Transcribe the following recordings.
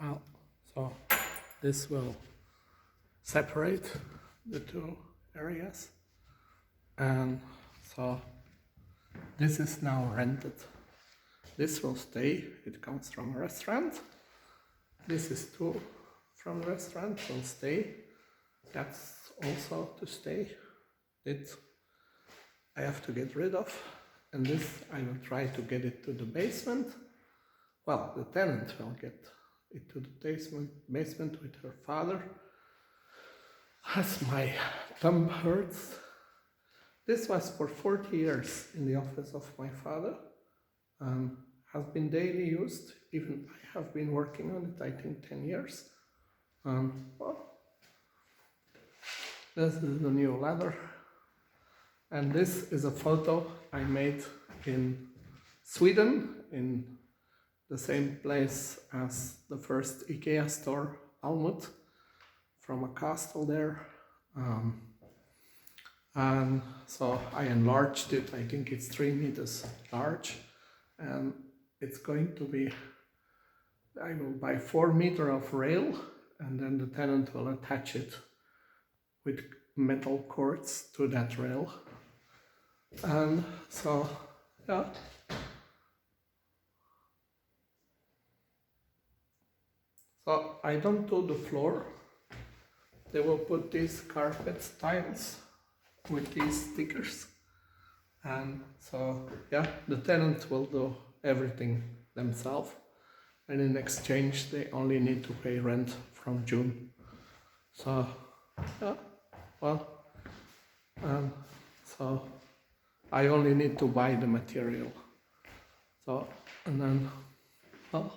Well, so this will separate the two areas, and so this is now rented. This will stay, it comes from a restaurant. This is two from the restaurant, will stay. That's also to stay. It I have to get rid of, and this I will try to get it to the basement. Well, the tenant will get it to the basement with her father. As my thumb hurts. This was for 40 years in the office of my father. Has been daily used. Even I have been working on it, I think 10 years. Well, this is the new ladder. And this is a photo I made in Sweden, in the same place as the first IKEA store, Almut, from a castle there. And so I enlarged it. I think it's 3 meters large, and it's going to be, I will buy 4 meters of rail, and then the tenant will attach it with metal cords to that rail. And so, yeah. So I don't do the floor. They will put these carpet tiles with these stickers. And so, yeah, the tenant will do everything themselves. And in exchange, they only need to pay rent from June. So, yeah, well, so I only need to buy the material. So, and then, well,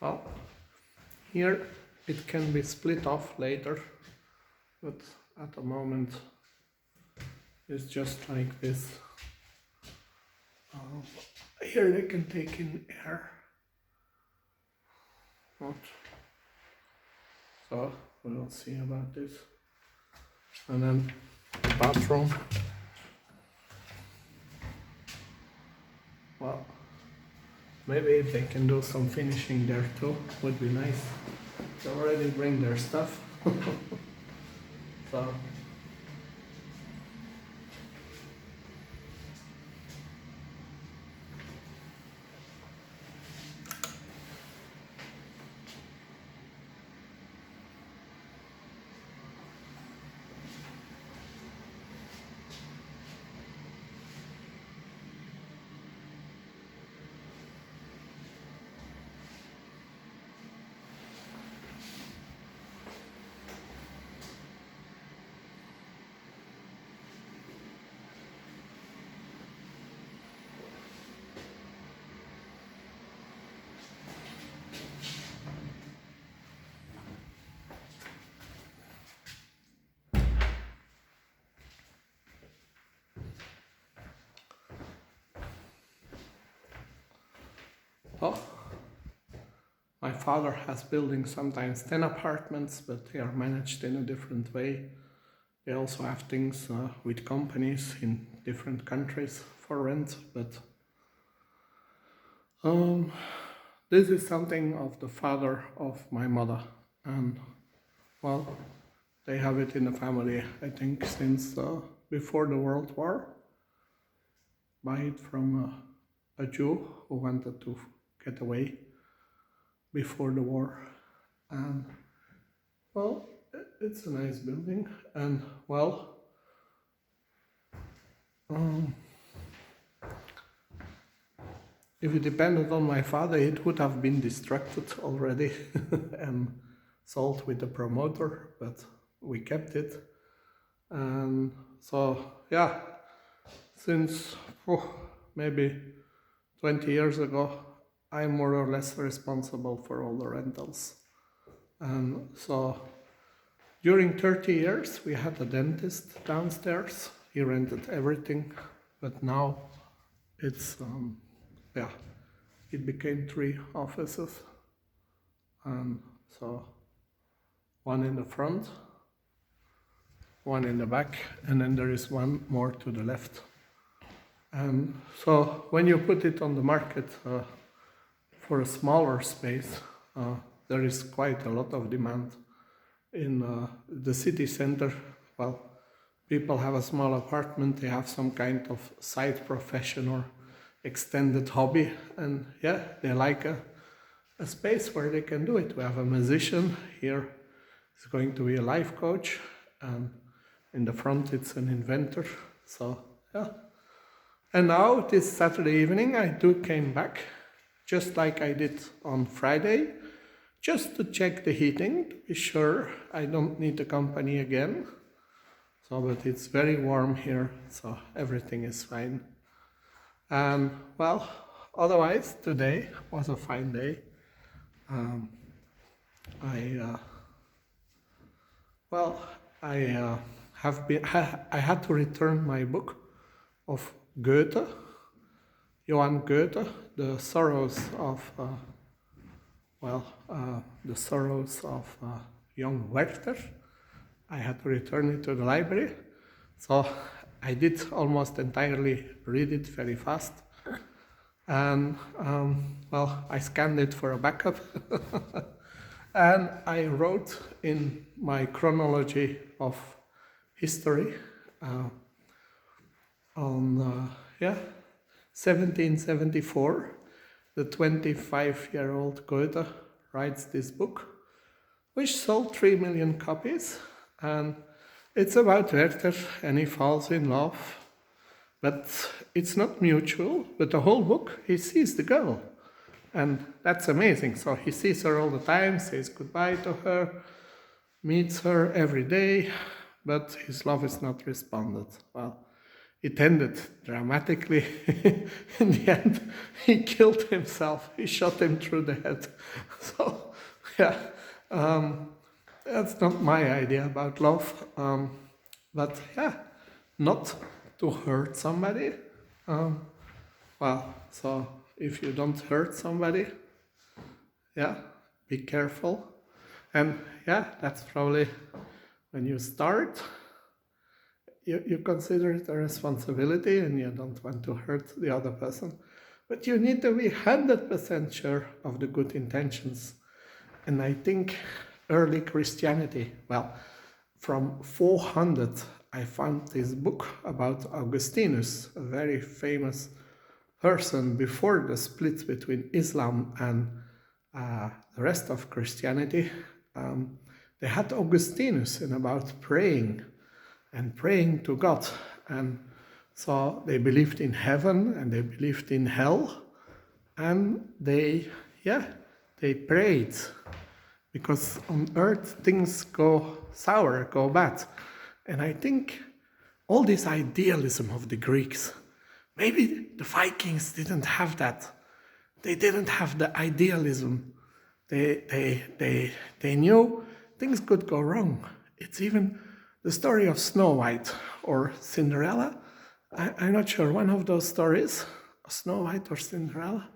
well, here it can be split off later, but at the moment it's just like this. Here they can take in air. Not. So we will see about this. And then the bathroom. Well, maybe if they can do some finishing there too, would be nice. They already bring their stuff. So oh, my father has building sometimes 10 apartments, but they are managed in a different way. They also have things with companies in different countries for rent, but this is something of the father of my mother, and well, they have it in the family, I think, since before the World War. Buy it from a Jew who wanted to get away before the war, and well, it's a nice building, and well, if it depended on my father, it would have been destructed already and sold with the promoter, but we kept it. And so, yeah, since maybe 20 years ago, I'm more or less responsible for all the rentals. And so during 30 years, we had a dentist downstairs. He rented everything, but now it's yeah, it became 3 offices, and so one in the front, one in the back, and then there is one more to the left. And so when you put it on the market for a smaller space, there is quite a lot of demand. In the city center, well, people have a small apartment, they have some kind of side profession or extended hobby, and yeah, they like a space where they can do it. We have a musician here, it's going to be a life coach, and in the front it's an inventor, so yeah. And now, this Saturday evening, I came back, just like I did on Friday, just to check the heating, to be sure I don't need the company again. So, but it's very warm here, so everything is fine. And well, otherwise, today was a fine day. I had to return my book of Goethe, Johann Goethe, the sorrows of young Werther. I had to return it to the library, so I did almost entirely read it very fast, and well, I scanned it for a backup, and I wrote in my chronology of history on 1774, the 25-year-old Goethe writes this book, which sold 3 million copies, and it's about Werther, and he falls in love, but it's not mutual. But the whole book, he sees the girl, and that's amazing. So he sees her all the time, says goodbye to her, meets her every day, but his love is not responded. Well, it ended dramatically. In the end, he killed himself. He shot him through the head. So, yeah, that's not my idea about love. But yeah, not to hurt somebody. Well, so if you don't hurt somebody, yeah, be careful. And yeah, that's probably when you start, you consider it a responsibility and you don't want to hurt the other person. But you need to be 100% sure of the good intentions. And I think early Christianity, well, from 400, I found this book about Augustinus, a very famous person before the split between Islam and the rest of Christianity. They had Augustinus and about praying to God. And so they believed in heaven and they believed in hell. And they prayed. Because on earth things go sour, go bad. And I think all this idealism of the Greeks, maybe the Vikings didn't have that. They didn't have the idealism. They knew things could go wrong. It's even the story of Snow White or Cinderella. I'm not sure, one of those stories, Snow White or Cinderella.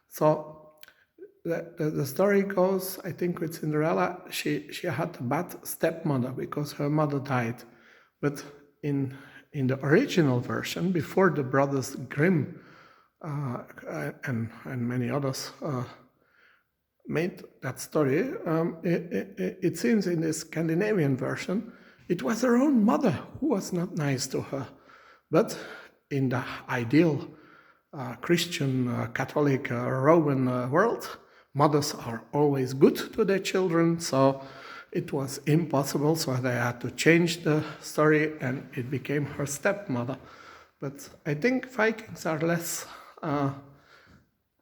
So the story goes, I think with Cinderella, she had a bad stepmother because her mother died. But in the original version, before the brothers Grimm and many others made that story, it seems in the Scandinavian version, it was her own mother who was not nice to her. But in the ideal Christian, Catholic, Roman world, mothers are always good to their children, so it was impossible, so they had to change the story and it became her stepmother. But I think Vikings are less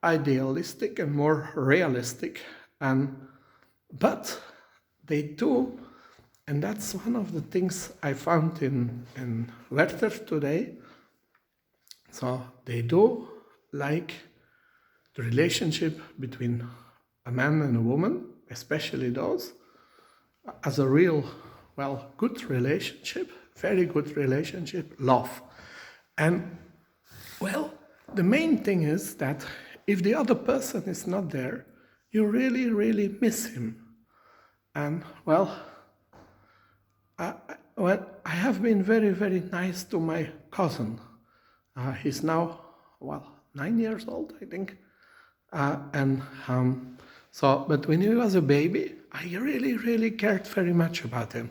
idealistic and more realistic, but they do, and that's one of the things I found in Werther today. So they do like the relationship between a man and a woman, especially those, as a real, good relationship, very good relationship, love. And well, the main thing is that if the other person is not there, you really, really miss him. And well, I have been very, very nice to my cousin. He's now, well, 9 years old, I think. And so, but when he was a baby, I really, really cared very much about him.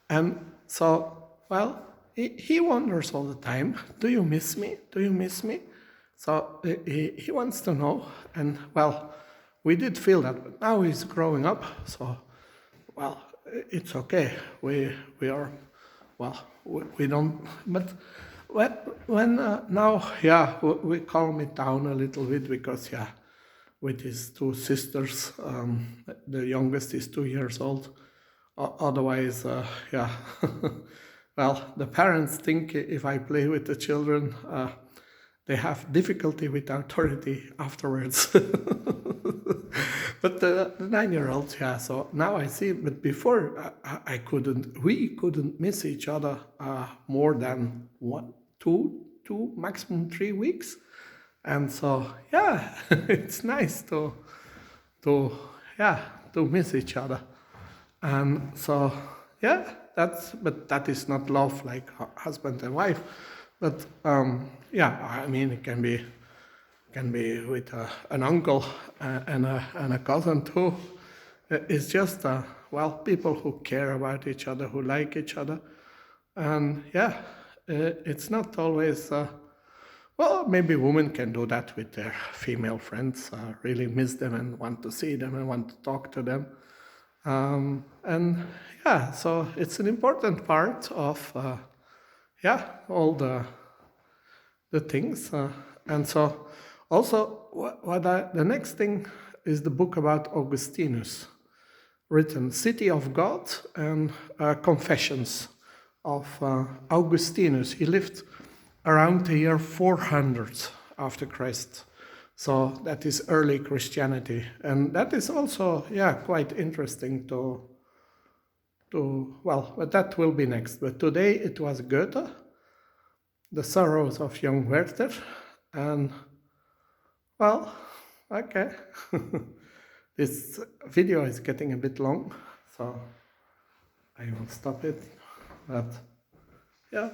And so, well, he wonders all the time, do you miss me? Do you miss me? So he wants to know. And well, we did feel that, but now he's growing up. So, well, it's okay. We are, well, we don't, but when now, yeah, we calm it down a little bit because, yeah, with his two sisters, the youngest is 2 years old. Otherwise, yeah, well, the parents think if I play with the children, they have difficulty with authority afterwards. But the 9 year old, yeah, so now I see, but before we couldn't miss each other more than 2, maximum 3 weeks. And so, yeah, it's nice to, yeah, to miss each other. And so, yeah, but that is not love like husband and wife. But yeah, I mean, it can be with an uncle and a cousin too. It's just well, people who care about each other, who like each other, and yeah, it's not always. Well, maybe women can do that with their female friends. Really miss them and want to see them and want to talk to them. And yeah, so it's an important part of yeah, all the things. And so also the next thing is the book about Augustinus, written City of God and Confessions of Augustinus. He lived around the year 400 after Christ. So that is early Christianity. And that is also, yeah, quite interesting to well, but that will be next. But today it was Goethe, The Sorrows of Young Werther, and well, okay. This video is getting a bit long, so I will stop it, but yeah.